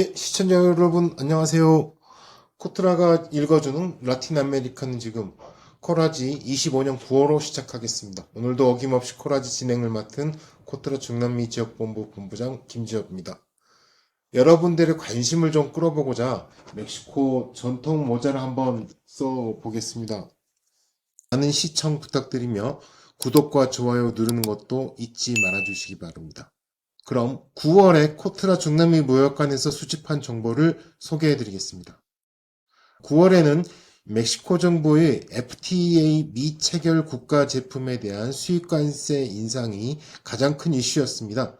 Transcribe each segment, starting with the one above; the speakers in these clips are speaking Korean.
예, 시청자 여러분, 안녕하세요. 코트라가 읽어주는 라틴 아메리카는 지금 코라지 25년 9월호 시작하겠습니다. 오늘도 어김없이 코라지 진행을 맡은 코트라 중남미 지역본부 본부장 김지엽입니다. 여러분들의 관심을 좀 끌어보고자 멕시코 전통 모자를 한번 써보겠습니다. 많은 시청 부탁드리며 구독과 좋아요 누르는 것도 잊지 말아주시기 바랍니다. 그럼 9월에 코트라 중남미 무역관에서 수집한 정보를 소개해드리겠습니다. 9월에는 멕시코 정부의 FTA 미체결 국가 제품에 대한 수입관세 인상이 가장 큰 이슈였습니다.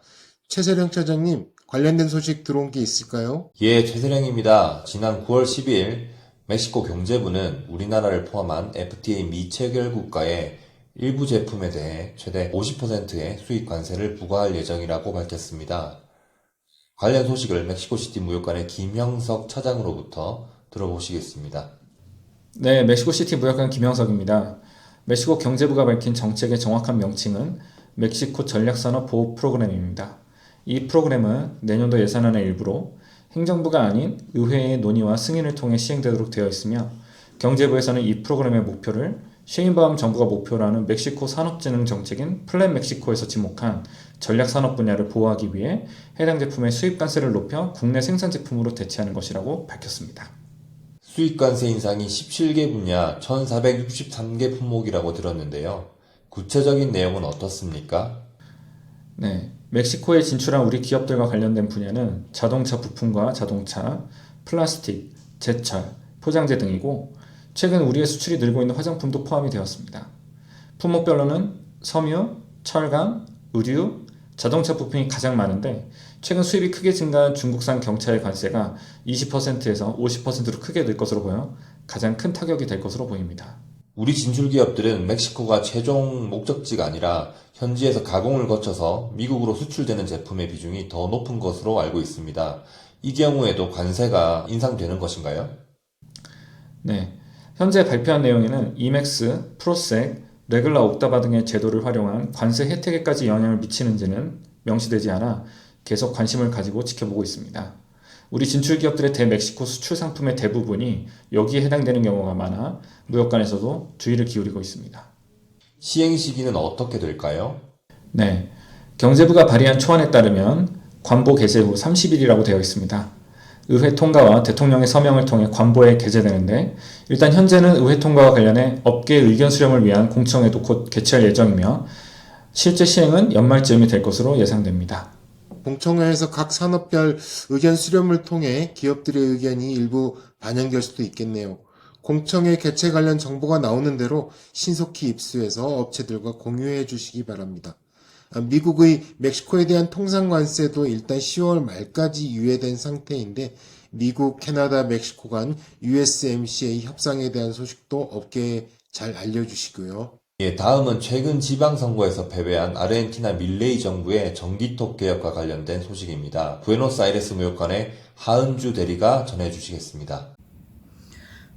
최세령 차장님, 관련된 소식 들어온 게 있을까요? 예, 최세령입니다. 지난 9월 12일 멕시코 경제부는 우리나라를 포함한 FTA 미체결 국가의 일부 제품에 대해 최대 50%의 수입 관세를 부과할 예정이라고 밝혔습니다. 관련 소식을 멕시코시티 무역관의 김형석 차장으로부터 들어보시겠습니다. 네, 멕시코시티 무역관 김형석입니다. 멕시코 경제부가 밝힌 정책의 정확한 명칭은 멕시코 전략산업 보호 프로그램입니다. 이 프로그램은 내년도 예산안의 일부로 행정부가 아닌 의회의 논의와 승인을 통해 시행되도록 되어 있으며 경제부에서는 이 프로그램의 목표를 셰인바움 정부가 목표로 하는 멕시코 산업진흥 정책인 플랜 멕시코에서 지목한 전략산업 분야를 보호하기 위해 해당 제품의 수입관세를 높여 국내 생산 제품으로 대체하는 것이라고 밝혔습니다. 수입관세 인상이 17개 분야 1463개 품목이라고 들었는데요. 구체적인 내용은 어떻습니까? 네, 멕시코에 진출한 우리 기업들과 관련된 분야는 자동차 부품과 자동차, 플라스틱, 제철, 포장재 등이고 최근 우리의 수출이 늘고 있는 화장품도 포함이 되었습니다. 품목별로는 섬유, 철강, 의류, 자동차 부품이 가장 많은데 최근 수입이 크게 증가한 중국산 경차의 관세가 20%에서 50%로 크게 늘 것으로 보여 가장 큰 타격이 될 것으로 보입니다. 우리 진출 기업들은 멕시코가 최종 목적지가 아니라 현지에서 가공을 거쳐서 미국으로 수출되는 제품의 비중이 더 높은 것으로 알고 있습니다. 이 경우에도 관세가 인상되는 것인가요? 네, 현재 발표한 내용에는 이맥스, 프로색, 레글라 옥타바 등의 제도를 활용한 관세 혜택에까지 영향을 미치는지는 명시되지 않아 계속 관심을 가지고 지켜보고 있습니다. 우리 진출 기업들의 대멕시코 수출 상품의 대부분이 여기에 해당되는 경우가 많아 무역관에서도 주의를 기울이고 있습니다. 시행 시기는 어떻게 될까요? 네, 경제부가 발의한 초안에 따르면 관보 개최 후 30일이라고 되어 있습니다. 의회 통과와 대통령의 서명을 통해 관보에 게재되는데 일단 현재는 의회 통과와 관련해 업계 의견 수렴을 위한 공청회도 곧 개최할 예정이며 실제 시행은 연말쯤이 될 것으로 예상됩니다. 공청회에서 각 산업별 의견 수렴을 통해 기업들의 의견이 일부 반영될 수도 있겠네요. 공청회 개최 관련 정보가 나오는 대로 신속히 입수해서 업체들과 공유해 주시기 바랍니다. 미국의 멕시코에 대한 통상관세도 일단 10월 말까지 유예된 상태인데 미국, 캐나다, 멕시코 간 USMCA 협상에 대한 소식도 업계에 잘 알려주시고요. 예, 다음은 최근 지방선거에서 패배한 아르헨티나 밀레이 정부의 전기톱 개혁과 관련된 소식입니다. 부에노스아이레스 무역관의 하은주 대리가 전해주시겠습니다.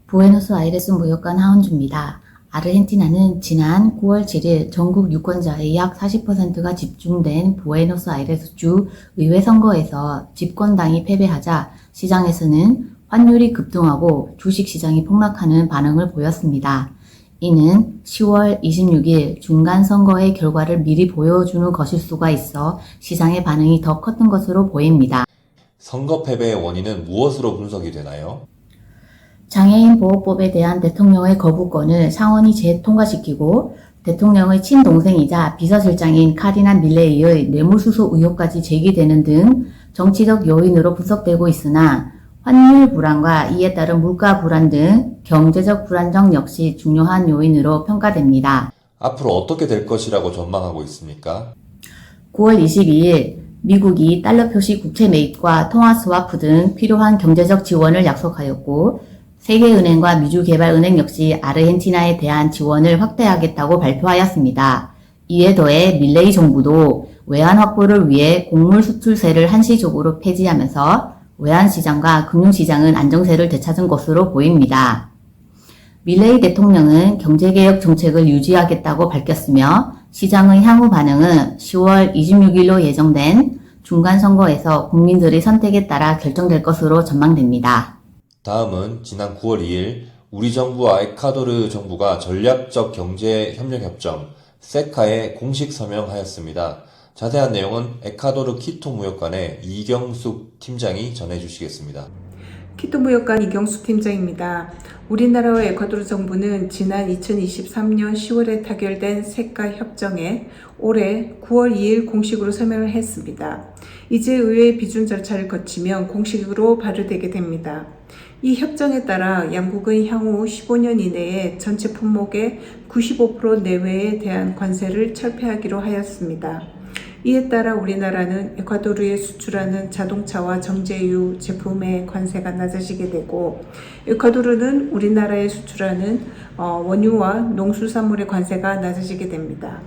부에노스아이레스 무역관 하은주입니다. 아르헨티나는 지난 9월 7일 전국 유권자의 약 40%가 집중된 부에노스아이레스주 의회 선거에서 집권당이 패배하자 시장에서는 환율이 급등하고 주식시장이 폭락하는 반응을 보였습니다. 이는 10월 26일 중간선거의 결과를 미리 보여주는 것일 수가 있어 시장의 반응이 더 컸던 것으로 보입니다. 선거 패배의 원인은 무엇으로 분석이 되나요? 장애인 보호법에 대한 대통령의 거부권을 상원이 재통과시키고 대통령의 친동생이자 비서실장인 카리나 밀레이의 뇌물수수 의혹까지 제기되는 등 정치적 요인으로 분석되고 있으나 환율 불안과 이에 따른 물가 불안 등 경제적 불안정 역시 중요한 요인으로 평가됩니다. 앞으로 어떻게 될 것이라고 전망하고 있습니까? 9월 22일 미국이 달러 표시 국채 매입과 통화 스와프 등 필요한 경제적 지원을 약속하였고 세계은행과 미주개발은행 역시 아르헨티나에 대한 지원을 확대하겠다고 발표하였습니다. 이에 더해 밀레이 정부도 외환 확보를 위해 곡물 수출세를 한시적으로 폐지하면서 외환시장과 금융시장은 안정세를 되찾은 것으로 보입니다. 밀레이 대통령은 경제개혁 정책을 유지하겠다고 밝혔으며 시장의 향후 반응은 10월 26일로 예정된 중간선거에서 국민들의 선택에 따라 결정될 것으로 전망됩니다. 다음은 지난 9월 2일 우리 정부와 에콰도르 정부가 전략적 경제 협력 협정 세카에 공식 서명하였습니다. 자세한 내용은 에콰도르 키토 무역관의 이경숙 팀장이 전해주시겠습니다. 키토 무역관 이경수 팀장입니다. 우리나라와 에콰도르 정부는 지난 2023년 10월에 타결된 세카 협정에 올해 9월 2일 공식으로 서명을 했습니다. 이제 의회 비준 절차를 거치면 공식으로 발효되게 됩니다. 이 협정에 따라 양국은 향후 15년 이내에 전체 품목의 95% 내외에 대한 관세를 철폐하기로 하였습니다. 이에 따라 우리나라는 에콰도르에 수출하는 자동차와 정제유 제품의 관세가 낮아지게 되고, 에콰도르는 우리나라에 수출하는 원유와 농수산물의 관세가 낮아지게 됩니다.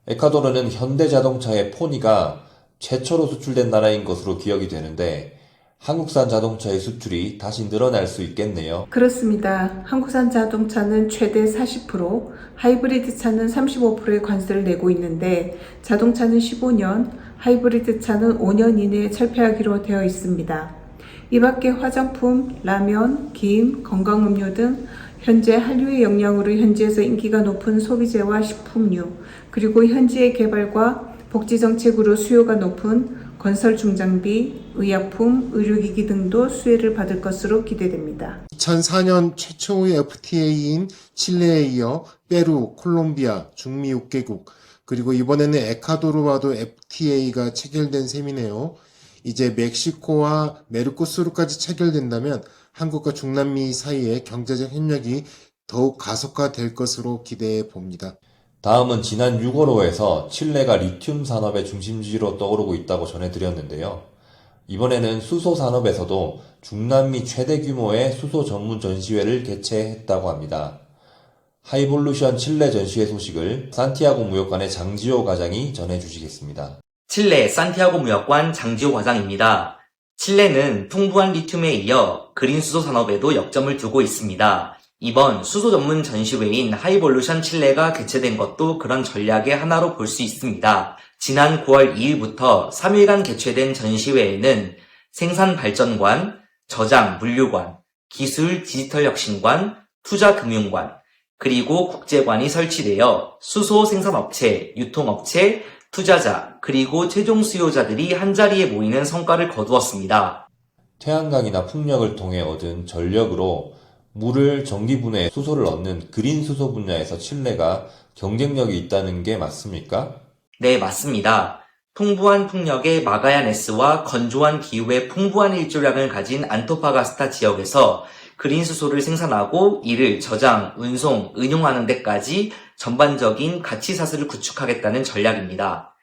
에콰도르는 현대자동차의 포니가 최초로 수출된 나라인 것으로 기억이 되는데 한국산 자동차의 수출이 다시 늘어날 수 있겠네요. 그렇습니다. 한국산 자동차는 최대 40%, 하이브리드 차는 35%의 관세를 내고 있는데 자동차는 15년, 하이브리드 차는 5년 이내에 철폐하기로 되어 있습니다. 이 밖에 화장품, 라면, 김, 건강음료 등 현재 한류의 영향으로 현지에서 인기가 높은 소비재와 식품류, 그리고 현지의 개발과 복지 정책으로 수요가 높은 건설 중장비, 의약품, 의료기기 등도 수혜를 받을 것으로 기대됩니다. 2004년 최초의 FTA인 칠레에 이어 페루, 콜롬비아, 중미 6개국, 그리고 이번에는 에콰도르와도 FTA가 체결된 셈이네요. 이제 멕시코와 메르코스루까지 체결된다면 한국과 중남미 사이의 경제적 협력이 더욱 가속화될 것으로 기대해 봅니다. 다음은 지난 6월호에서 칠레가 리튬 산업의 중심지로 떠오르고 있다고 전해드렸는데요. 이번에는 수소 산업에서도 중남미 최대 규모의 수소 전문 전시회를 개최했다고 합니다. 하이볼루션 칠레 전시회 소식을 산티아고 무역관의 장지호 과장이 전해주시겠습니다. 칠레 산티아고 무역관 장지호 과장입니다. 칠레는 풍부한 리튬에 이어 그린 수소 산업에도 역점을 두고 있습니다. 이번 수소 전문 전시회인 하이볼루션 칠레가 개최된 것도 그런 전략의 하나로 볼 수 있습니다. 지난 9월 2일부터 3일간 개최된 전시회에는 생산발전관, 저장 물류관, 기술 디지털 혁신관, 투자금융관, 그리고 국제관이 설치되어 수소 생산업체, 유통업체, 투자자, 그리고 최종 수요자들이 한자리에 모이는 성과를 거두었습니다. 태양광이나 풍력을 통해 얻은 전력으로 물을 전기분해 수소를 얻는 그린 수소 분야에서 칠레가 경쟁력이 있다는 게 맞습니까? 네, 맞습니다. 풍부한 풍력의 마가야네스와 건조한 기후의 풍부한 일조량을 가진 안토파가스타 지역에서 그린 수소를 생산하고 이를 저장, 운송, 은용하는 데까지 전반적인 가치 사슬을 구축하겠다는 전략입니다.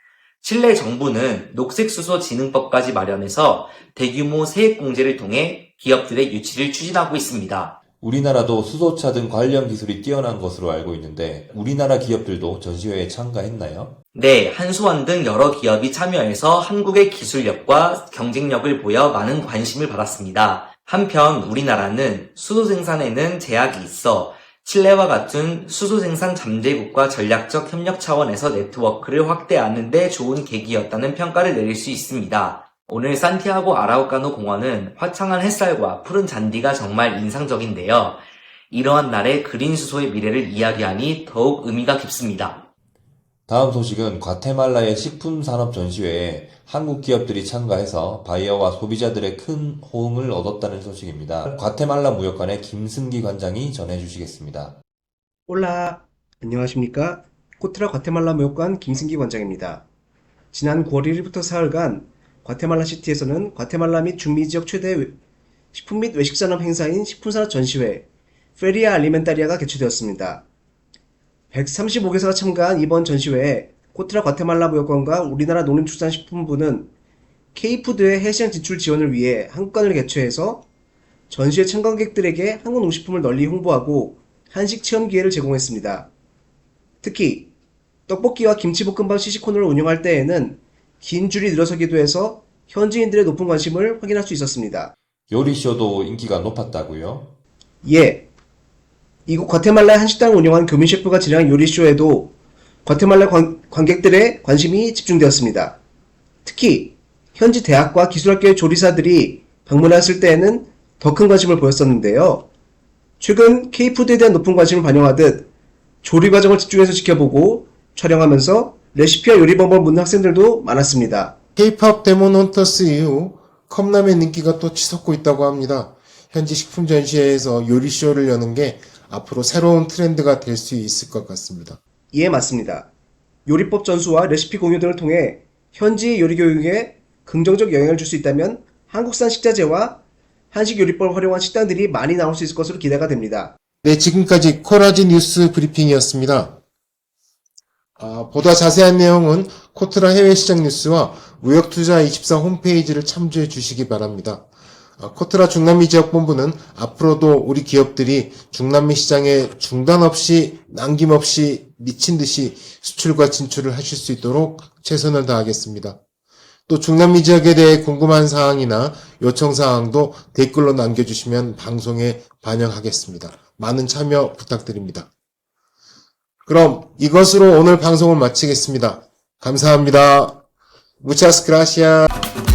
칠레 정부는 녹색수소진흥법까지 마련해서 대규모 세액공제를 통해 기업들의 유치를 추진하고 있습니다. 우리나라도 수소차 등 관련 기술이 뛰어난 것으로 알고 있는데 우리나라 기업들도 전시회에 참가했나요? 네, 한수원 등 여러 기업이 참여해서 한국의 기술력과 경쟁력을 보여 많은 관심을 받았습니다. 한편 우리나라는 수소 생산에는 제약이 있어 칠레와 같은 수소 생산 잠재국과 전략적 협력 차원에서 네트워크를 확대하는 데 좋은 계기였다는 평가를 내릴 수 있습니다. 오늘 산티아고 아라우카노 공원은 화창한 햇살과 푸른 잔디가 정말 인상적인데요. 이러한 날에 그린 수소의 미래를 이야기하니 더욱 의미가 깊습니다. 다음 소식은 과테말라의 식품산업 전시회에 한국 기업들이 참가해서 바이어와 소비자들의 큰 호응을 얻었다는 소식입니다. 과테말라 무역관의 김승기 관장이 전해주시겠습니다. 올라, 안녕하십니까? 코트라 과테말라 무역관 김승기 관장입니다. 지난 9월 1일부터 사흘간 과테말라 시티에서는 과테말라 및 중미 지역 최대 식품 및 외식산업 행사인 식품산업 전시회 페리아 알리멘타리아가 개최되었습니다. 135개사가 참가한 이번 전시회에 코트라 과테말라 무역관과 우리나라 농림축산식품부는 K푸드의 해시장 진출 지원을 위해 한국관을 개최해서 전시회 참관객들에게 한국 농식품을 널리 홍보하고 한식 체험 기회를 제공했습니다. 특히 떡볶이와 김치볶음밥 시식코너를 운영할 때에는 긴 줄이 늘어서기도 해서 현지인들의 높은 관심을 확인할 수 있었습니다. 요리쇼도 인기가 높았다고요? 예. 이곳 과테말라의 한식당을 운영한 교민 셰프가 진행한 요리쇼에도 과테말라 관객들의 관심이 집중되었습니다. 특히 현지 대학과 기술학교의 조리사들이 방문했을 때에는 더 큰 관심을 보였었는데요. 최근 K푸드에 대한 높은 관심을 반영하듯 조리 과정을 집중해서 지켜보고 촬영하면서 레시피와 요리 방법을 묻는 학생들도 많았습니다. K-pop 데몬 헌터스 이후 컵라면 인기가 또 치솟고 있다고 합니다. 현지 식품 전시회에서 요리쇼를 여는 게 앞으로 새로운 트렌드가 될 수 있을 것 같습니다. 이에 맞습니다. 요리법 전수와 레시피 공유 등을 통해 현지 요리 교육에 긍정적 영향을 줄 수 있다면 한국산 식자재와 한식 요리법을 활용한 식당들이 많이 나올 수 있을 것으로 기대가 됩니다. 네, 지금까지 코라지 뉴스 브리핑이었습니다. 보다 자세한 내용은 코트라 해외시장 뉴스와 무역투자24 홈페이지를 참조해 주시기 바랍니다. 코트라 중남미 지역본부는 앞으로도 우리 기업들이 중남미 시장에 중단 없이 남김없이 미친 듯이 수출과 진출을 하실 수 있도록 최선을 다하겠습니다. 또 중남미 지역에 대해 궁금한 사항이나 요청 사항도 댓글로 남겨주시면 방송에 반영하겠습니다. 많은 참여 부탁드립니다. 그럼 이것으로 오늘 방송을 마치겠습니다. 감사합니다. Muchas gracias.